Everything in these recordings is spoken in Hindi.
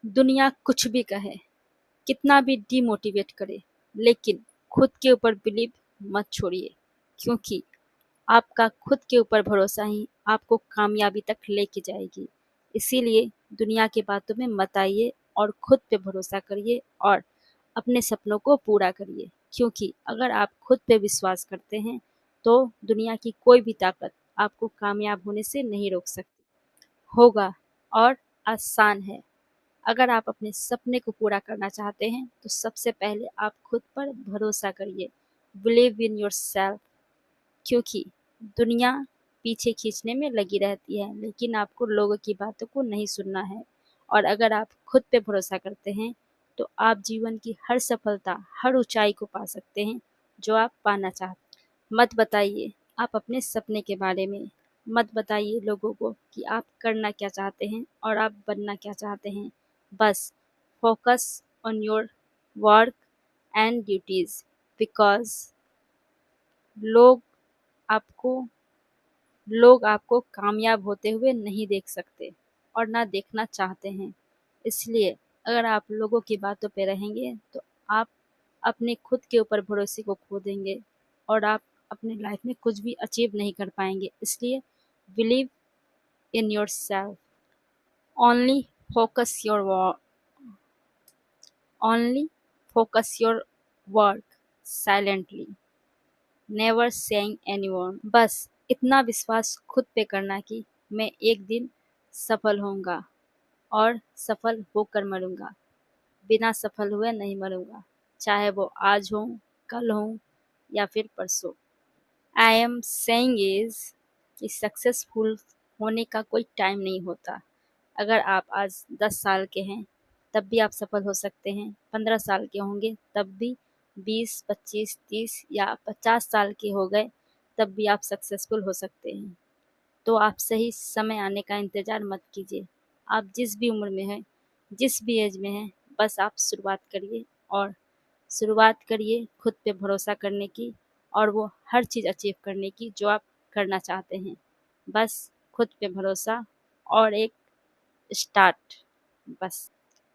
दुनिया कुछ भी कहे, कितना भी डिमोटिवेट करे, लेकिन खुद के ऊपर बिलीव मत छोड़िए, क्योंकि आपका खुद के ऊपर भरोसा ही आपको कामयाबी तक लेके जाएगी। इसीलिए दुनिया की बातों में मत आइए और खुद पे भरोसा करिए और अपने सपनों को पूरा करिए, क्योंकि अगर आप खुद पे विश्वास करते हैं तो दुनिया की कोई भी ताकत आपको कामयाब होने से नहीं रोक सकती। होगा और आसान है। अगर आप अपने सपने को पूरा करना चाहते हैं तो सबसे पहले आप खुद पर भरोसा करिए। बिलीव इन योर सेल्फ, क्योंकि दुनिया पीछे खींचने में लगी रहती है, लेकिन आपको लोगों की बातों को नहीं सुनना है। और अगर आप खुद पे भरोसा करते हैं तो आप जीवन की हर सफलता, हर ऊंचाई को पा सकते हैं जो आप पाना चाहते हैं। मत बताइए आप अपने सपने के बारे में, मत बताइए लोगों को कि आप करना क्या चाहते हैं और आप बनना क्या चाहते हैं। बस focus on your work and duties, because लोग आपको लोग आपको कामयाब होते हुए नहीं देख सकते और ना देखना चाहते हैं। इसलिए अगर आप लोगों की बातों पे रहेंगे तो आप अपने खुद के ऊपर भरोसे को खो देंगे और आप अपने लाइफ में कुछ भी अचीव नहीं कर पाएंगे। इसलिए believe in your self, only focus your only focus your work silently, never saying anyone. बस इतना विश्वास खुद पे करना कि मैं एक दिन सफल होऊंगा और सफल होकर मरूंगा। बिना सफल हुए नहीं मरूंगा, चाहे वो आज हो, कल हो या फिर परसों। आई एम सेइंग इज कि सक्सेसफुल होने का कोई टाइम नहीं होता। अगर आप आज 10 साल के हैं तब भी आप सफल हो सकते हैं, 15 साल के होंगे तब भी, 20, 25, 30 या 50 साल के हो गए तब भी आप सक्सेसफुल हो सकते हैं। तो आप सही समय आने का इंतज़ार मत कीजिए। आप जिस भी उम्र में हैं, जिस भी एज में हैं, बस आप शुरुआत करिए और शुरुआत करिए खुद पे भरोसा करने की और वो हर चीज़ अचीव करने की जो आप करना चाहते हैं। बस खुद पे भरोसा और एक स्टार्ट, बस।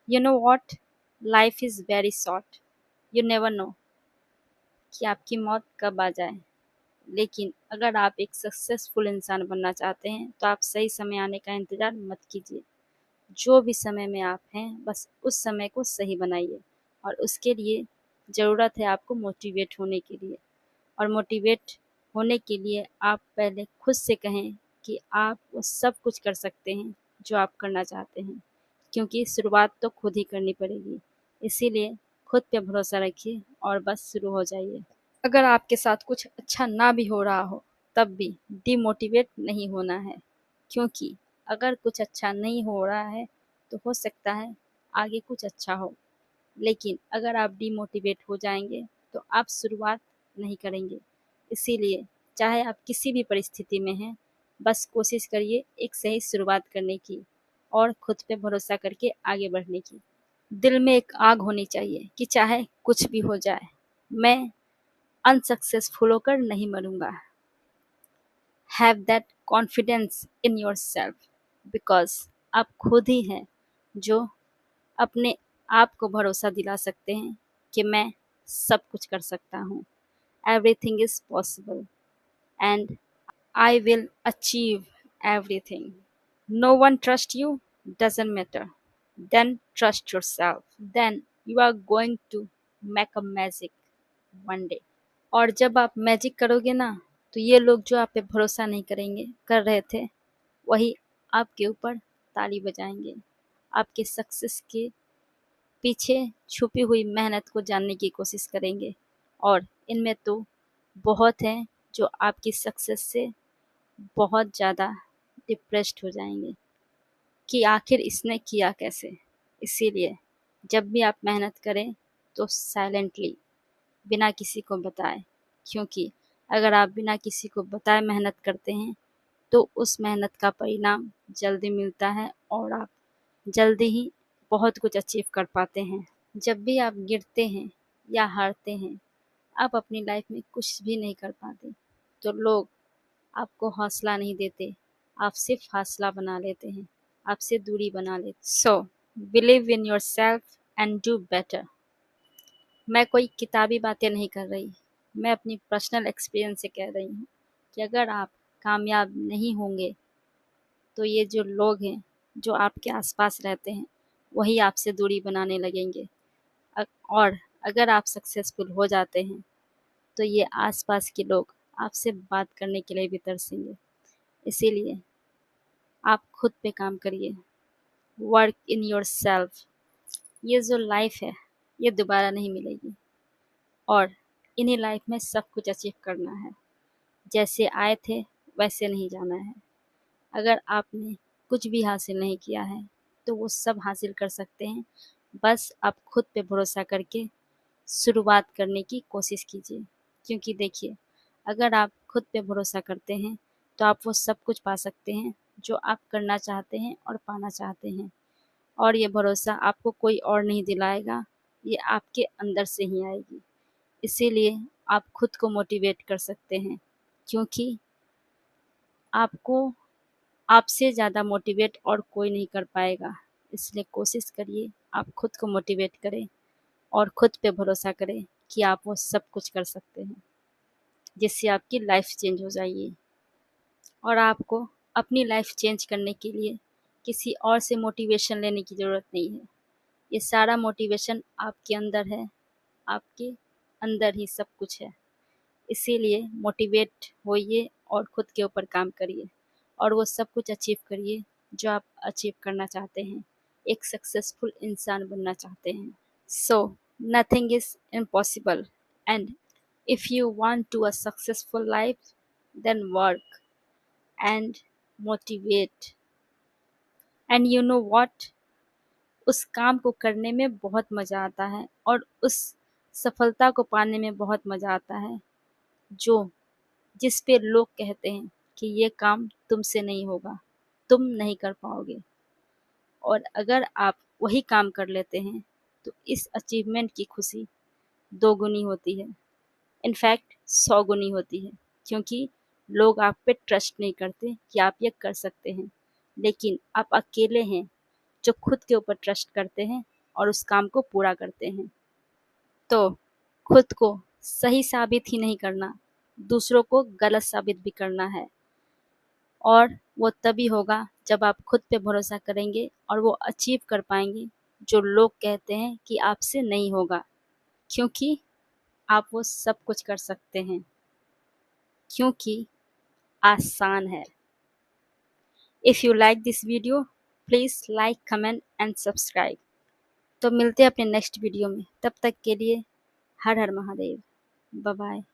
You know what, life is very short, you never know कि आपकी मौत कब आ जाए। लेकिन अगर आप एक सक्सेसफुल इंसान बनना चाहते हैं तो आप सही समय आने का इंतज़ार मत कीजिए। जो भी समय में आप हैं बस उस समय को सही बनाइए और उसके लिए ज़रूरत है आपको मोटिवेट होने के लिए। और मोटिवेट होने के लिए आप पहले खुद से कहें कि आप वो सब कुछ कर सकते हैं जो आप करना चाहते हैं, क्योंकि शुरुआत तो खुद ही करनी पड़ेगी। इसीलिए खुद पे भरोसा रखिए और बस शुरू हो जाइए। अगर आपके साथ कुछ अच्छा ना भी हो रहा हो तब भी डिमोटिवेट नहीं होना है, क्योंकि अगर कुछ अच्छा नहीं हो रहा है तो हो सकता है आगे कुछ अच्छा हो। लेकिन अगर आप डिमोटिवेट हो जाएंगे तो आप शुरुआत नहीं करेंगे। इसीलिए चाहे आप किसी भी परिस्थिति में हैं, बस कोशिश करिए एक सही शुरुआत करने की और खुद पे भरोसा करके आगे बढ़ने की। दिल में एक आग होनी चाहिए कि चाहे कुछ भी हो जाए, मैं अनसक्सेसफुल होकर नहीं मरूंगा। Have that confidence in your self, because आप खुद ही हैं जो अपने आप को भरोसा दिला सकते हैं कि मैं सब कुछ कर सकता हूँ। Everything is possible and I will achieve everything. No one trust you, doesn't matter, then trust yourself, then you are going to make a magic one day. और जब आप मैजिक करोगे ना तो ये लोग जो आप पे भरोसा नहीं करेंगे कर रहे थे, वही आपके ऊपर ताली बजाएंगे। आपके सक्सेस के पीछे छुपी हुई मेहनत को जानने की कोशिश करेंगे और इनमें तो बहुत हैं जो आपकी सक्सेस से बहुत ज़्यादा डिप्रेस्ड हो जाएंगे कि आखिर इसने किया कैसे। इसीलिए जब भी आप मेहनत करें तो साइलेंटली, बिना किसी को बताए, क्योंकि अगर आप बिना किसी को बताए मेहनत करते हैं तो उस मेहनत का परिणाम जल्दी मिलता है और आप जल्दी ही बहुत कुछ अचीव कर पाते हैं। जब भी आप गिरते हैं या हारते हैं, आप अपनी लाइफ में कुछ भी नहीं कर पाते तो लोग आपको हौसला नहीं देते, आप सिर्फ फासला बना लेते हैं, आपसे दूरी बना लेते। So believe in your self and do better. मैं कोई किताबी बातें नहीं कर रही, मैं अपनी पर्सनल एक्सपीरियंस से कह रही हूँ कि अगर आप कामयाब नहीं होंगे तो ये जो लोग हैं, जो आपके आसपास रहते हैं, वही आपसे दूरी बनाने लगेंगे। और अगर आप सक्सेसफुल हो जाते हैं तो ये आसपास के लोग आपसे बात करने के लिए भी तरसेंगे। इसीलिए आप खुद पे काम करिए, वर्क इन योर सेल्फ। ये जो लाइफ है ये दोबारा नहीं मिलेगी, और इन्हीं लाइफ में सब कुछ अचीव करना है। जैसे आए थे वैसे नहीं जाना है। अगर आपने कुछ भी हासिल नहीं किया है तो वो सब हासिल कर सकते हैं। बस आप खुद पे भरोसा करके शुरुआत करने की कोशिश कीजिए। क्योंकि देखिए, अगर आप खुद पे भरोसा करते हैं तो आप वो सब कुछ पा सकते हैं जो आप करना चाहते हैं और पाना चाहते हैं। और ये भरोसा आपको कोई और नहीं दिलाएगा, ये आपके अंदर से ही आएगी। इसीलिए आप खुद को मोटिवेट कर सकते हैं, क्योंकि आपको आपसे ज़्यादा मोटिवेट और कोई नहीं कर पाएगा। इसलिए कोशिश करिए आप खुद को मोटिवेट करें और खुद पे भरोसा करें कि आप वो सब कुछ कर सकते हैं, जिससे आपकी लाइफ चेंज हो जाएगी। और आपको अपनी लाइफ चेंज करने के लिए किसी और से मोटिवेशन लेने की ज़रूरत नहीं है। ये सारा मोटिवेशन आपके अंदर है, आपके अंदर ही सब कुछ है। इसीलिए मोटिवेट होइए और खुद के ऊपर काम करिए और वो सब कुछ अचीव करिए जो आप अचीव करना चाहते हैं, एक सक्सेसफुल इंसान बनना चाहते हैं। So nothing is impossible, and if you want to a successful life, then work and motivate, and you know what, उस काम को करने में बहुत मज़ा आता है और उस सफलता को पाने में बहुत मज़ा आता है जो जिस पे लोग कहते हैं कि ये काम तुमसे नहीं होगा, तुम नहीं कर पाओगे। और अगर आप वही काम कर लेते हैं तो इस अचीवमेंट की खुशी दोगुनी होती है, इनफैक्ट 100 गुनी होती है। क्योंकि लोग आप पे ट्रस्ट नहीं करते कि आप ये कर सकते हैं, लेकिन आप अकेले हैं जो खुद के ऊपर ट्रस्ट करते हैं और उस काम को पूरा करते हैं। तो खुद को सही साबित ही नहीं करना, दूसरों को गलत साबित भी करना है। और वो तभी होगा जब आप खुद पे भरोसा करेंगे और वो अचीव कर पाएंगे जो लोग कहते हैं कि आपसे नहीं होगा। क्योंकि आप वो सब कुछ कर सकते हैं, क्योंकि आसान है। If you like this video, please like, comment and subscribe. तो मिलते हैं अपने नेक्स्ट वीडियो में, तब तक के लिए हर हर महादेव। Bye bye.